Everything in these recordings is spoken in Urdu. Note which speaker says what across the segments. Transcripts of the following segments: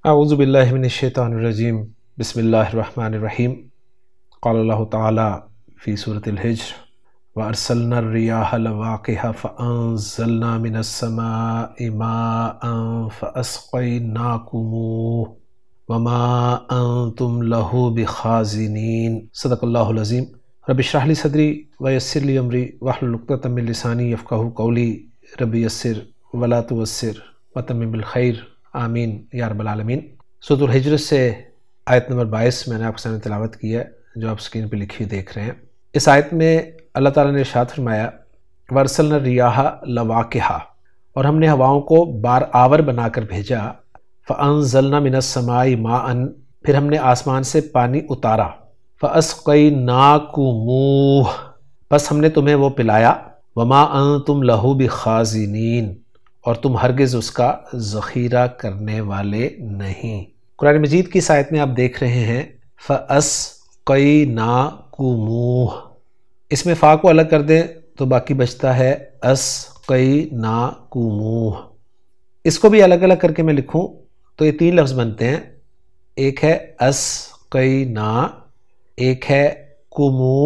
Speaker 1: اعوذ باللہ من الشیطان الرجیم بسم اللہ الرحمن الرحیم قال اللہ تعالی فی سورۃ الحجر وارسلنا الریاح لواقح فانزلنا من السماء ماء فاسقیناکموہ وما انتم لہ بخازنین صدق اللہ العظیم۔ رب اشرح لی صدری ویسر لی امری واحلل عقدۃ من لسانی یفقہوا قولی رب یسر ولا تعسر وتمم بالخیر آمین یا رب العالمین۔ سورۃ الحجر سے آیت نمبر 22 میں نے آپ کے سامنے تلاوت کی ہے، جو آپ اسکرین پہ لکھی ہوئی دیکھ رہے ہیں۔ اس آیت میں اللہ تعالیٰ نے ارشاد فرمایا وَأَرْسَلْنَا الرِّيَاحَ لَوَاقِحَ، اور ہم نے ہواؤں کو بار آور بنا کر بھیجا، فَأَنزَلْنَا مِنَ السَّمَاءِ مَاءً، پھر ہم نے آسمان سے پانی اتارا، فَأَسْقَيْنَاكُمُوهُ، بس ہم نے تمہیں وہ پلایا، وَمَا أَنْتُمْ لَهُ بِخَازِنِينَ، اور تم ہرگز اس کا ذخیرہ کرنے والے نہیں۔ قرآن مجید کی اس آیت میں آپ دیکھ رہے ہیں فَأَسْقَيْنَاكُمُوهُ، اس میں فا کو الگ کر دیں تو باقی بچتا ہے أَسْقَيْنَاكُمُوهُ۔ اس کو بھی الگ الگ کر کے میں لکھوں تو یہ تین لفظ بنتے ہیں، ایک ہے أَسْقَيْنَا، ایک ہے کمو،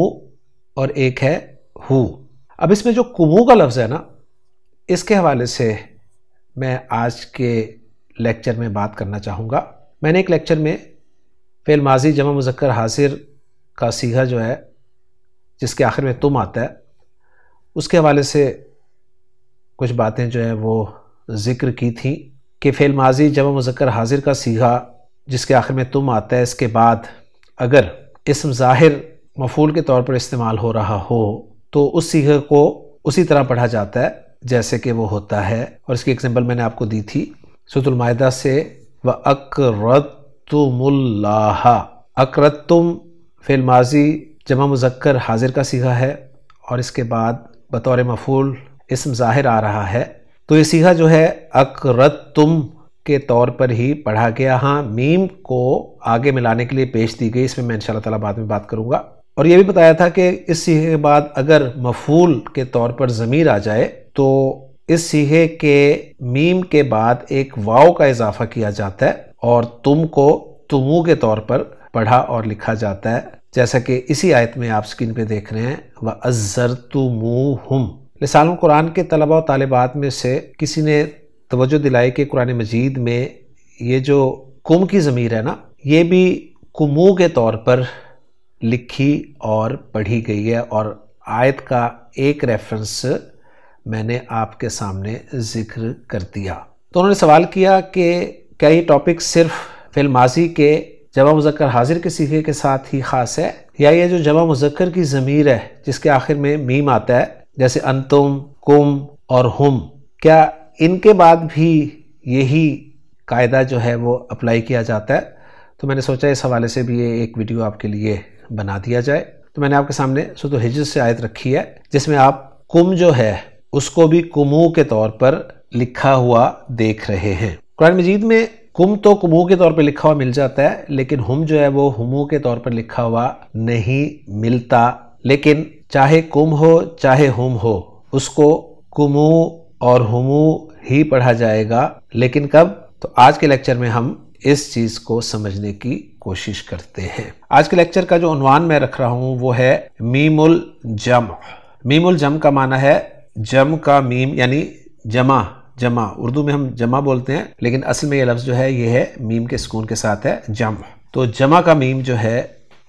Speaker 1: اور ایک ہے ہو۔ اب اس میں جو کمو کا لفظ ہے نا، اس کے حوالے سے میں آج کے لیکچر میں بات کرنا چاہوں گا۔ میں نے ایک لیکچر میں فعل ماضی جمع مذکر حاضر کا صیغہ جو ہے جس کے آخر میں تم آتا ہے، اس کے حوالے سے کچھ باتیں جو ہے وہ ذکر کی تھیں کہ فعل ماضی جمع مذکر حاضر کا صیغہ جس کے آخر میں تم آتا ہے، اس کے بعد اگر اسم ظاہر مفعول کے طور پر استعمال ہو رہا ہو تو اس صیغے کو اسی طرح پڑھا جاتا ہے جیسے کہ وہ ہوتا ہے، اور اس کی ایگزامپل میں نے آپ کو دی تھی سورۃ المائدہ سے وَأَقْرَضْتُمُ اللَّهَ۔ اقرضتم فعل ماضی جمع مذکر حاضر کا صیغہ ہے، اور اس کے بعد بطور مفعول اسم ظاہر آ رہا ہے، تو یہ صیغہ جو ہے اقرضتم کے طور پر ہی پڑھا گیا۔ ہاں، میم کو آگے ملانے کے لیے پیش دی گئی، اس میں میں انشاءاللہ تعالیٰ بعد میں بات کروں گا۔ اور یہ بھی بتایا تھا کہ اس صیغے کے بعد اگر مفعول کے طور پر ضمیر آ جائے تو اس صیغے کے میم کے بعد ایک واو کا اضافہ کیا جاتا ہے اور تم کو تمو کے طور پر پڑھا اور لکھا جاتا ہے، جیسا کہ اسی آیت میں آپ سکرین پہ دیکھ رہے ہیں وَأَزَّرْتُمُوهُمْ۔ لسان القرآن کے طلباء و طالبات میں سے کسی نے توجہ دلائی کہ قرآن مجید میں یہ جو کم کی ضمیر ہے نا، یہ بھی کمو کے طور پر لکھی اور پڑھی گئی ہے، اور آیت کا ایک ریفرنس میں نے آپ کے سامنے ذکر کر دیا۔ تو انہوں نے سوال کیا کہ کیا یہ ٹاپک صرف فعل ماضی کے جمع مذکر حاضر کے صیغے کے ساتھ ہی خاص ہے، یا یہ جو جمع مذکر کی ضمیر ہے جس کے آخر میں میم آتا ہے جیسے انتم، کم اور ہم، کیا ان کے بعد بھی یہی قاعدہ جو ہے وہ اپلائی کیا جاتا ہے؟ تو میں نے سوچا اس حوالے سے بھی یہ ایک ویڈیو آپ کے لیے بنا دیا جائے۔ تو میں نے آپ کے سامنے سورۃ الحجر سے آیت رکھی ہے جس میں آپ کم جو ہے اس کو بھی کمو کے طور پر لکھا ہوا دیکھ رہے ہیں۔ قرآن مجید میں کم تو کمو کے طور پر لکھا ہوا مل جاتا ہے، لیکن ہم جو ہے وہ ہمو کے طور پر لکھا ہوا نہیں ملتا، لیکن چاہے کم ہو چاہے ہم ہو، اس کو کمو اور ہمو ہی پڑھا جائے گا، لیکن کب؟ تو آج کے لیکچر میں ہم اس چیز کو سمجھنے کی کوشش کرتے ہیں۔ آج کے لیکچر کا جو عنوان میں رکھ رہا ہوں وہ ہے میم الجمع۔ میم الجمع کا معنی ہے جمع کا میم، یعنی جمع۔ اردو میں ہم جمع بولتے ہیں، لیکن اصل میں یہ لفظ جو ہے یہ ہے میم کے سکون کے ساتھ ہے جمع۔ تو جمع کا میم جو ہے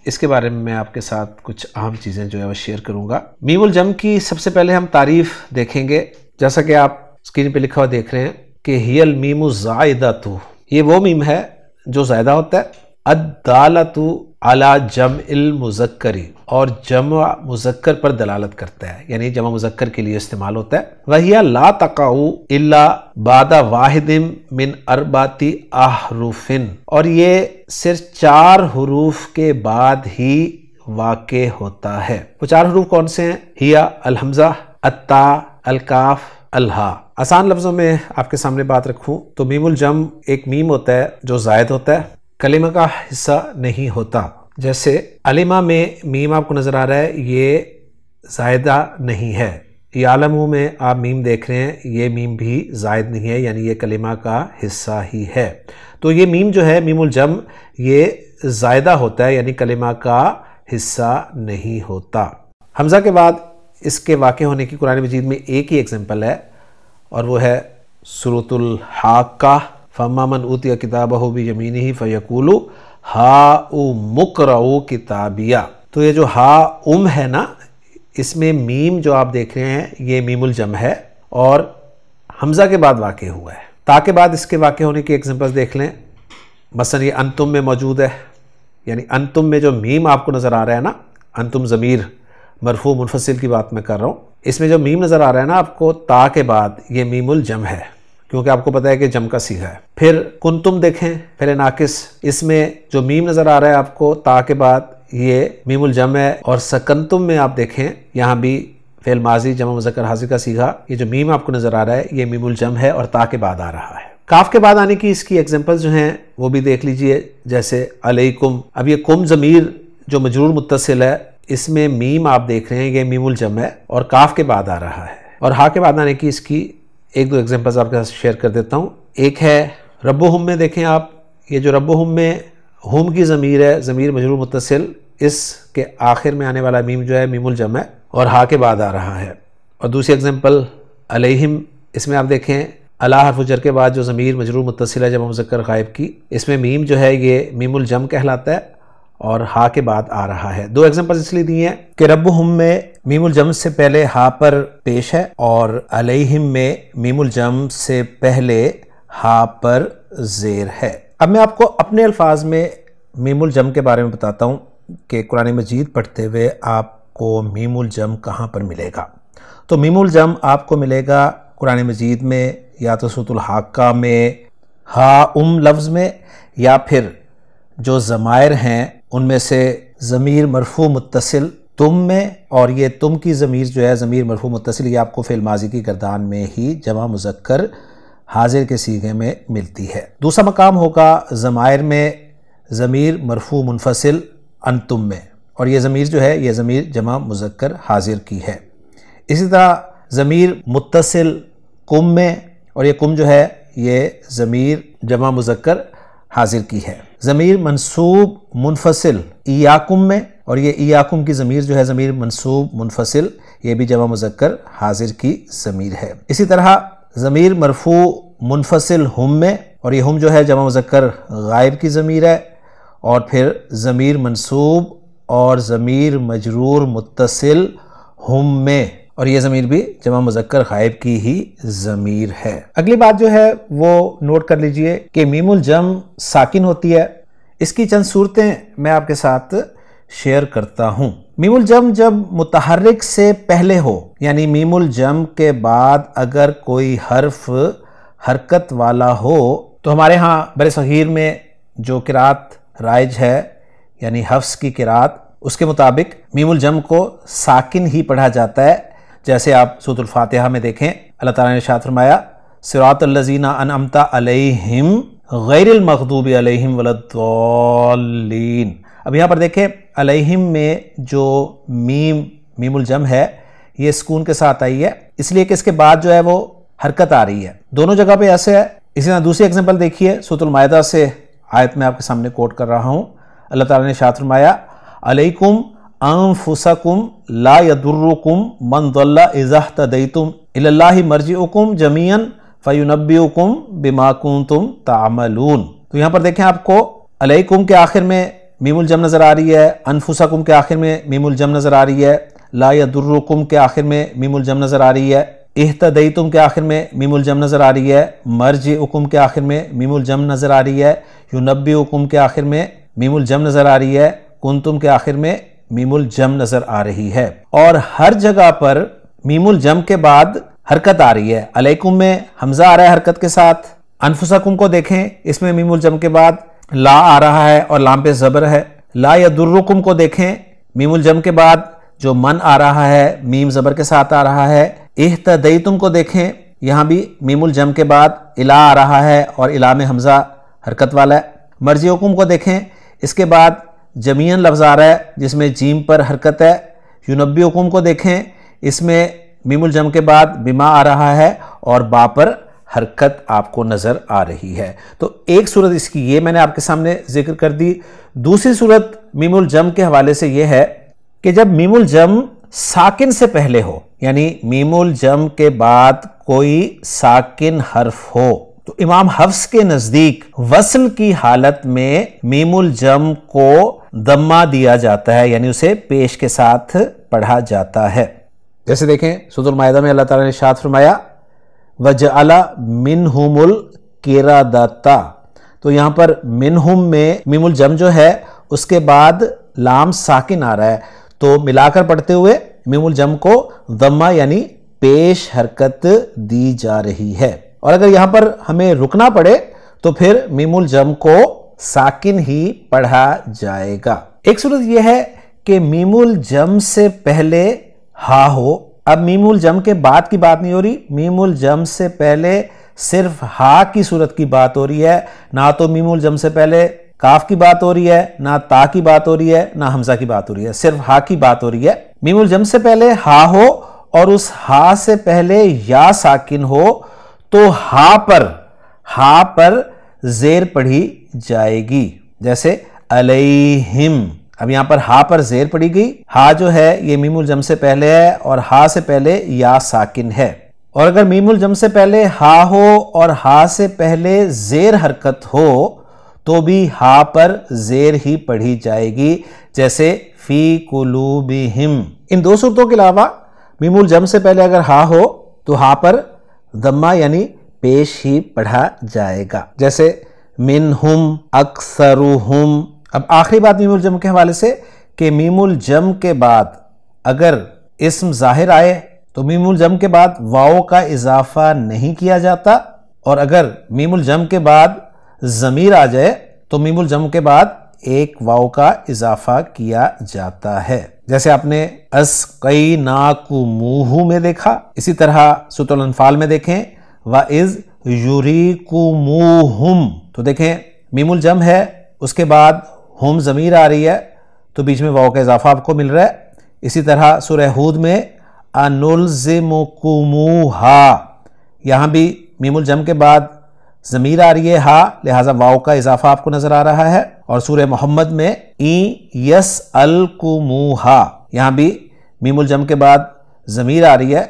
Speaker 1: اس کے بارے میں آپ کے ساتھ کچھ اہم چیزیں جو ہے وہ شیئر کروں گا۔ میم الجمع کی سب سے پہلے ہم تعریف دیکھیں گے، جیسا کہ آپ اسکرین پہ لکھا ہوا دیکھ رہے ہیں کہ ہی المیم الزائدۃ، یہ وہ میم ہے جو زائدہ ہوتا ہے، الدالۃ علی جمع المذکر، اور جمع مذکر پر دلالت کرتا ہے، یعنی جمع مذکر کے لیے استعمال ہوتا ہے۔ وَهِيَ لَا تَقَعُ إِلَّا بَعْدَ وَاحِدٍ مِّنْ أَرْبَعَةِ أَحْرُفٍ، اور یہ صرف 4 حروف کے بعد ہی واقع ہوتا ہے۔ وہ 4 حروف کون سے ہیں؟ ہِیَ الحمزہ، التا، الکاف، الہا۔ آسان لفظوں میں آپ کے سامنے بات رکھوں تو میم الجمع ایک میم ہوتا ہے جو زائد ہوتا ہے، کلمہ کا حصہ نہیں ہوتا۔ جیسے علمہ میں میم آپ کو نظر آ رہا ہے، یہ زائدہ نہیں ہے، یعلمو میں آپ میم دیکھ رہے ہیں، یہ میم بھی زائد نہیں ہے، یعنی یہ کلمہ کا حصہ ہی ہے۔ تو یہ میم جو ہے میم الجم، یہ زائدہ ہوتا ہے، یعنی کلمہ کا حصہ نہیں ہوتا۔ حمزہ کے بعد اس کے واقع ہونے کی قرآن مجید میں ایک ہی ایگزامپل ہے، اور وہ ہے سورۃ الحاقہ، فَأَمَّا مَنْ أُوتِيَ كِتَابَهُ بِيَمِينِهِ فَيَقُولُ هَاؤُمُ اقْرَءُوا کتابیہ۔ تو یہ جو ہا ہے نا، اس میں میم جو آپ دیکھ رہے ہیں یہ میم الجم ہے اور حمزہ کے بعد واقع ہوا ہے۔ تا کے بعد اس کے واقع ہونے کی ایگزامپلز دیکھ لیں، مثلا یہ انتم میں موجود ہے، یعنی انتم میں جو میم آپ کو نظر آ رہا ہے نا، انتم ضمیر مرفوع منفصل کی بات میں کر رہا ہوں، اس میں جو میم نظر آ رہا ہے نا آپ کو، تا کے بعد یہ میم الجم ہے، کیونکہ آپ کو پتہ ہے کہ جم کا صیغہ ہے۔ پھر کنتم دیکھیں، پھر ناقص، اس میں جو میم نظر آ رہا ہے آپ کو تا کے بعد یہ میم الجم ہے، اور سکنتم میں آپ دیکھیں یہاں بھی فعل ماضی جمع مذکر حاضر کا صیغہ، یہ جو میم آپ کو نظر آ رہا ہے یہ میم الجم ہے اور تا کے بعد آ رہا ہے۔ کاف کے بعد آنے کی اس کی ایگزامپل جو ہیں وہ بھی دیکھ لیجئے، جیسے علیکم، اب یہ کم ضمیر جو مجرور متصل ہے، اس میں میم آپ دیکھ رہے ہیں یہ میم الجم ہے اور کاف کے بعد آ رہا ہے۔ اور ہا کے بعد آنے کی اس کی ایک دو ایگزامپلز آپ کے ساتھ شیئر کر دیتا ہوں۔ ایک ہے ربہم میں، دیکھیں آپ، یہ جو ربہم میں ہم کی ضمیر ہے، ضمیر مجرور متصل، اس کے آخر میں آنے والا میم جو ہے میم الجم ہے اور ہا کے بعد آ رہا ہے۔ اور دوسری ایگزامپل علیہم، اس میں آپ دیکھیں علی حرف جر کے بعد جو ضمیر مجرور متصل ہے جمع مذکر غائب کی، اس میں میم جو ہے یہ میم الجم کہلاتا ہے اور ہا کے بعد آ رہا ہے۔ دو ایگزامپل اس لیے دی ہیں کہ ربہم میں میم الجم سے پہلے ہا پر پیش ہے اور علیہم میں میم الجم سے پہلے ہا پر زیر ہے۔ اب میں آپ کو اپنے الفاظ میں میم الجم کے بارے میں بتاتا ہوں کہ قرآن مجید پڑھتے ہوئے آپ کو میم الجم کہاں پر ملے گا۔ تو میم الجم آپ کو ملے گا قرآن مجید میں یا تو سورۃ الحاقہ میں ہا لفظ میں، یا پھر جو ضمائر ہیں ان میں سے ضمیر مرفوع متصل تم میں، اور یہ تم کی ضمیر جو ہے ضمیر مرفوع متصل، یہ آپ کو فعل ماضی کی گردان میں ہی جمع مذکر حاضر کے صیغے میں ملتی ہے۔ دوسرا مقام ہوگا ضمائر میں ضمیر مرفوع منفصل انتم میں، اور یہ ضمیر جو ہے یہ ضمیر جمع مذکر حاضر کی ہے۔ اسی طرح ضمیر متصل کم میں، اور یہ کم جو ہے یہ ضمیر جمع مذکر حاضر کی ہے۔ ضمیر منصوب منفصل ایاکم میں، اور یہ ایاکم کی ضمیر جو ہے ضمیر منصوب منفصل، یہ بھی جمع مذکر حاضر کی ضمیر ہے۔ اسی طرح ضمیر مرفوع منفصل ہم میں، اور یہ ہم جو ہے جمع مذکر غائب کی ضمیر ہے، اور پھر ضمیر منصوب اور ضمیر مجرور متصل ہم میں، اور یہ ضمیر بھی جمع مذکر غائب کی ہی ضمیر ہے۔ اگلی بات جو ہے وہ نوٹ کر لیجئے کہ میم الجم ساکن ہوتی ہے۔ اس کی چند صورتیں میں آپ کے ساتھ شیئر کرتا ہوں۔ میم الجم جب متحرک سے پہلے ہو، یعنی میم الجم کے بعد اگر کوئی حرف حرکت والا ہو، تو ہمارے ہاں بر صغیر میں جو قرات رائج ہے، یعنی حفص کی قرات، اس کے مطابق میم الجم کو ساکن ہی پڑھا جاتا ہے۔ جیسے آپ سورۃ الفاتحہ میں دیکھیں، اللہ تعالیٰ نے ارشاد فرمایا صراط الذین انعمت علیہم غیر المغضوب علیہم ولا الضالین۔ اب یہاں پر دیکھیں علیہم میں جو میم الجم ہے یہ سکون کے ساتھ آئی ہے، اس لیے کہ اس کے بعد جو ہے وہ حرکت آ رہی ہے، دونوں جگہ پہ ایسے ہے۔ اسی طرح دوسری ایگزامپل دیکھیے، سورۃ المائدہ سے آیت میں آپ کے سامنے کوٹ کر رہا ہوں۔ اللہ تعالیٰ نے ارشاد فرمایا علیکم انفسکم لا یضرکم من ضل اذا اہتدیتم الی اللہ مرجعکم جمیعا فینبئکم بما کنتم تعملون۔ تو یہاں پر دیکھیں آپ کو علیکم کے آخر میں میم الجم نظر آ رہی ہے، انفسکم کے آخر میں میم الجم نظر آ رہی ہے، لا یضرکم کے آخر میں میم الجم نظر آ رہی ہے، اہتدیتم کے آخر میں میم الجم نظر آ رہی ہے، مرجعکم کے آخر میں میم الجم نظر آ رہی ہے، ینبئکم کے آخر میں میم الجم نظر آ رہی ہے، کنتم کے آخر میں میم الجم نظر آ رہی ہے، اور ہر جگہ پر میم الجم کے بعد حرکت آ رہی ہے۔ علیکم میں حمزہ آ رہا ہے حرکت کے ساتھ، انفسکم کو دیکھیں اس میں میم الجم کے بعد لا آ رہا ہے اور لام پہ زبر ہے۔ لا یضرکم کو دیکھیں میم الجم کے بعد جو من آ رہا ہے میم زبر کے ساتھ آ رہا ہے۔ اہتدیتم کو دیکھیں یہاں بھی میم الجم کے بعد الا آ رہا ہے اور الا میں حمزہ حرکت والا ہے۔ مرجعکم کو دیکھیں اس کے بعد جمیعاً لفظ آ رہا ہے جس میں جیم پر حرکت ہے۔ ینبئکم کو دیکھیں اس میں میم الجم کے بعد بما آ رہا ہے اور با پر حرکت آپ کو نظر آ رہی ہے. تو ایک صورت اس کی یہ میں نے آپ کے سامنے ذکر کر دی. دوسری صورت میم الجم کے حوالے سے یہ ہے کہ جب میم الجم ساکن سے پہلے ہو، یعنی میم الجم کے بعد کوئی ساکن حرف ہو، تو امام حفص کے نزدیک وصل کی حالت میں میم الجم کو ضمہ دیا جاتا ہے، یعنی اسے پیش کے ساتھ پڑھا جاتا ہے. جیسے دیکھیں سورۃ المائدہ میں اللہ تعالیٰ نے ارشاد فرمایا وَجَعَلَ مِنْهُمُ الْقِرَدَةَ، تو یہاں پر منہم میں میم الجم جو ہے اس کے بعد لام ساکن آ رہا ہے، تو ملا کر پڑھتے ہوئے میم الجم کو ضمہ یعنی پیش حرکت دی جا رہی ہے. اور اگر یہاں پر ہمیں رکنا پڑے تو پھر میم الجم کو ساکن ہی پڑھا جائے گا. ایک صورت یہ ہے کہ میم الجم سے پہلے ہا ہو. اب میم الجم کے بعد کی بات نہیں ہو رہی، میم الجم سے پہلے صرف ہا کی صورت کی بات ہو رہی ہے. نہ تو میم الجم سے پہلے کاف کی بات ہو رہی ہے، نہ تا کی بات ہو رہی ہے، نہ حمزہ کی بات ہو رہی ہے، صرف ہا کی بات ہو رہی ہے. میم الجم سے پہلے ہا ہو اور اس ہا سے پہلے یا ساکن ہو تو ہا پر زیر پڑھی جائے گی. جیسے علیہم، اب یہاں پر ہا پر زیر پڑھی گئی. ہا جو ہے یہ میم الجم سے پہلے ہے اور ہا سے پہلے یا ساکن ہے. اور اگر میم الجم سے پہلے ہا ہو اور ہا سے پہلے زیر حرکت ہو تو بھی ہا پر زیر ہی پڑھی جائے گی، جیسے فی قلوبہم. ان دو صورتوں کے علاوہ میم الجم سے پہلے اگر ہا ہو تو ہا پر ضمہ یعنی پیش ہی پڑھا جائے گا، جیسے منہم اکثرہم. اب آخری بات میم الجم کے حوالے سے کہ میم الجم کے بعد اگر اسم ظاہر آئے تو میم الجم کے بعد واو کا اضافہ نہیں کیا جاتا، اور اگر میم الجم کے بعد ضمیر آ جائے تو میم الجم کے بعد ایک واو کا اضافہ کیا جاتا ہے. جیسے آپ نے اسقیناکموہ میں دیکھا، اسی طرح سورۃ الانفال میں دیکھیں وَإِذْ یُرِیکُمُوہُم، تو دیکھیں میم الجم ہے، اس کے بعد ہم ضمیر آ رہی ہے تو بیچ میں واو کا اضافہ آپ کو مل رہا ہے. اسی طرح سورہ ہود میں اَنُلْزِمُکُمُوہا، یہاں بھی میم الجم کے بعد ضمیر آ رہی ہے ہا، لہٰذا واو کا اضافہ آپ کو نظر آ رہا ہے. اور سورہ محمد میں یسألکموہا، یہاں بھی میم الجم کے بعد ضمیر آ رہی ہے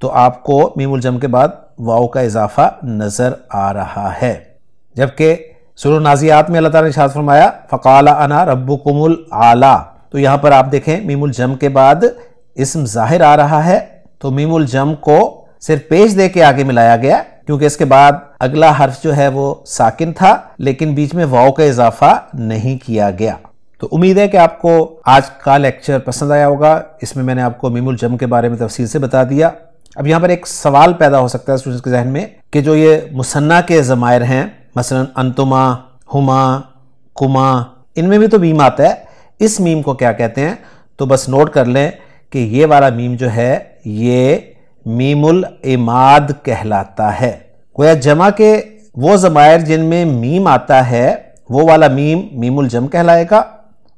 Speaker 1: تو آپ کو میم الجم کے بعد واو کا اضافہ نظر آ رہا ہے. جبکہ سورہ نازعات میں اللہ تعالیٰ نے ارشاد فرمایا فقال انا ربکم الاعلی، تو یہاں پر آپ دیکھیں میم الجم کے بعد اسم ظاہر آ رہا ہے تو میم الجم کو صرف پیش دے کے آگے ملایا گیا کیونکہ اس کے بعد اگلا حرف جو ہے وہ ساکن تھا لیکن بیچ میں واو کا اضافہ نہیں کیا گیا. تو امید ہے کہ آپ کو آج کا لیکچر پسند آیا ہوگا. اس میں نے آپ کو میم الجم کے بارے میں تفصیل سے بتا دیا. اب یہاں پر ایک سوال پیدا ہو سکتا ہے اسٹوڈنٹس کے ذہن میں کہ جو یہ مثنیٰ کے ضمائر ہیں، مثلا انتما، ہما، کما، ان میں بھی تو میم آتا ہے، اس میم کو کیا کہتے ہیں؟ تو بس نوٹ کر لیں کہ یہ والا میم جو ہے یہ میم العماد کہلاتا ہے. گویا جمع کے وہ ضمائر جن میں میم آتا ہے وہ والا میم میم الجم کہلائے گا،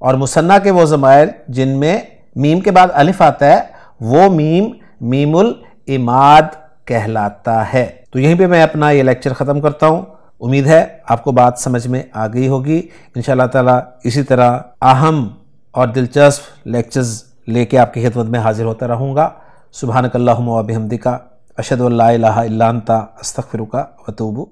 Speaker 1: اور مثنیٰ کے وہ ضمائر جن میں میم کے بعد الف آتا ہے وہ میم میم العماد کہلاتا ہے. تو یہیں پہ میں اپنا یہ لیکچر ختم کرتا ہوں. امید ہے آپ کو بات سمجھ میں آ گئی ہوگی. انشاءاللہ تعالی اسی طرح اہم اور دلچسپ لیکچرز لے کے آپ کی خدمت میں حاضر ہوتا رہوں گا. سبحانک اللہم و بحمدک، اشہد ان لا الہ الا انت، استغفرک و اتوب